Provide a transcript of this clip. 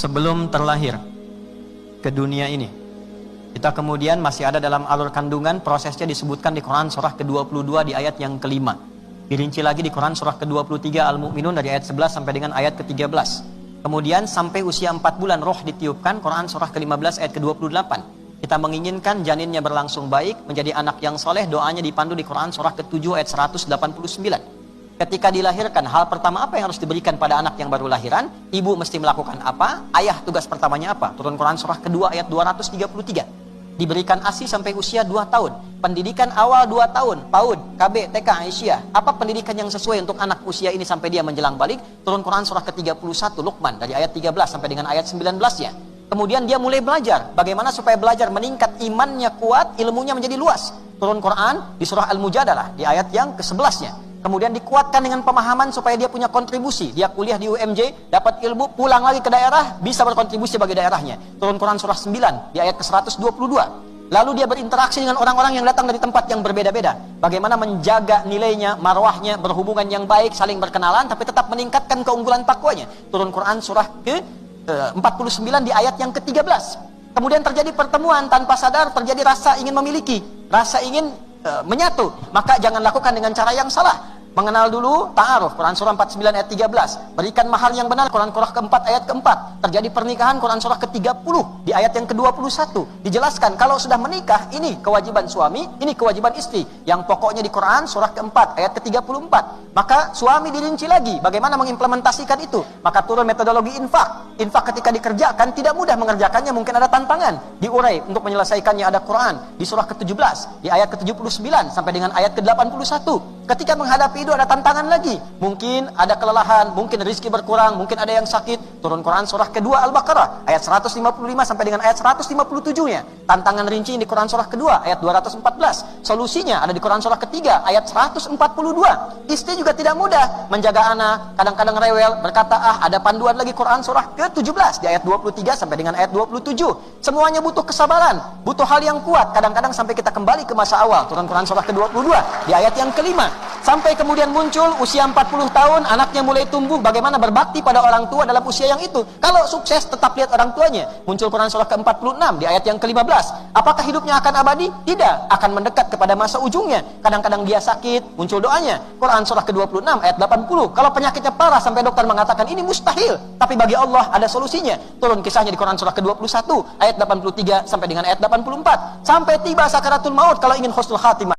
sebelum terlahir ke dunia ini. Kita kemudian masih ada dalam alur kandungan, prosesnya disebutkan di Quran surah ke-22 di ayat yang kelima. Dirinci lagi di Quran surah ke-23 Al-Mu'minun dari ayat 11 sampai dengan ayat ke-13. Kemudian sampai usia 4 bulan roh ditiupkan, Quran surah ke-15 ayat ke-28. Kita menginginkan janinnya berlangsung baik, menjadi anak yang soleh, doanya dipandu di Quran surah ke-7 ayat 189. Ketika dilahirkan, hal pertama apa yang harus diberikan pada anak yang baru lahiran? Ibu mesti melakukan apa? Ayah tugas pertamanya apa? Turun Quran surah kedua ayat 233. Diberikan ASI sampai usia 2 tahun. Pendidikan awal 2 tahun. PAUD, KB, TK, Aisyah. Apa pendidikan yang sesuai untuk anak usia ini sampai dia menjelang balik? Turun Quran surah ke-31 Luqman dari ayat 13 sampai dengan ayat 19-nya. Kemudian dia mulai belajar. Bagaimana supaya belajar meningkat, imannya kuat, ilmunya menjadi luas. Turun Quran di surah Al-Mujadalah di ayat yang ke-11-nya. Kemudian dikuatkan dengan pemahaman supaya dia punya kontribusi. Dia kuliah di UMJ, dapat ilmu, pulang lagi ke daerah, bisa berkontribusi bagi daerahnya. Turun Quran surah 9 di ayat ke-122. Lalu dia berinteraksi dengan orang-orang yang datang dari tempat yang berbeda-beda. Bagaimana menjaga nilainya, marwahnya, berhubungan yang baik, saling berkenalan, tapi tetap meningkatkan keunggulan takwanya. Turun Quran surah ke-49 di ayat yang ke-13. Kemudian terjadi pertemuan, tanpa sadar terjadi rasa ingin memiliki, rasa ingin menyatu, maka jangan lakukan dengan cara yang salah. Mengenal dulu ta'aruf, Quran surah 49 ayat 13. Berikan mahar yang benar, Quran surah ke-4 ayat ke-4. Terjadi pernikahan, Quran surah ke-30 di ayat yang ke-21. Dijelaskan kalau sudah menikah, ini kewajiban suami, ini kewajiban istri. Yang pokoknya di Quran surah ke-4 ayat ke-34. Maka suami dirinci lagi bagaimana mengimplementasikan itu. Maka turun metodologi infak. Infak ketika dikerjakan tidak mudah mengerjakannya, mungkin ada tantangan. Diurai untuk menyelesaikannya ada Quran di surah ke-17 di ayat ke-79 sampai dengan ayat ke-81. Ketika menghadapi itu ada tantangan lagi. Mungkin ada kelelahan, mungkin rezeki berkurang, mungkin ada yang sakit. Turun Quran surah kedua Al-Baqarah ayat 155 sampai dengan ayat 157-nya. Tantangan rinci di Quran surah kedua ayat 214. Solusinya ada di Quran surah ketiga ayat 142. Istri juga tidak mudah menjaga anak, kadang-kadang rewel, berkata ada panduan lagi Quran surah ke-17 di ayat 23 sampai dengan ayat 27. Semuanya butuh kesabaran, butuh hal yang kuat. Kadang-kadang sampai kita kembali ke masa awal. Turun Quran surah ke-22 di ayat yang kelima. Sampai kemudian muncul usia 40 tahun, anaknya mulai tumbuh, bagaimana berbakti pada orang tua dalam usia yang itu. Kalau sukses, tetap lihat orang tuanya. Muncul Quran surah ke-46 di ayat yang ke-15. Apakah hidupnya akan abadi? Tidak, akan mendekat kepada masa ujungnya. Kadang-kadang dia sakit, muncul doanya. Quran surah ke-26 ayat 80. Kalau penyakitnya parah sampai dokter mengatakan ini mustahil, tapi bagi Allah ada solusinya. Turun kisahnya di Quran surah ke-21 ayat 83 sampai dengan ayat 84. Sampai tiba sakaratul maut kalau ingin husnul khatimah.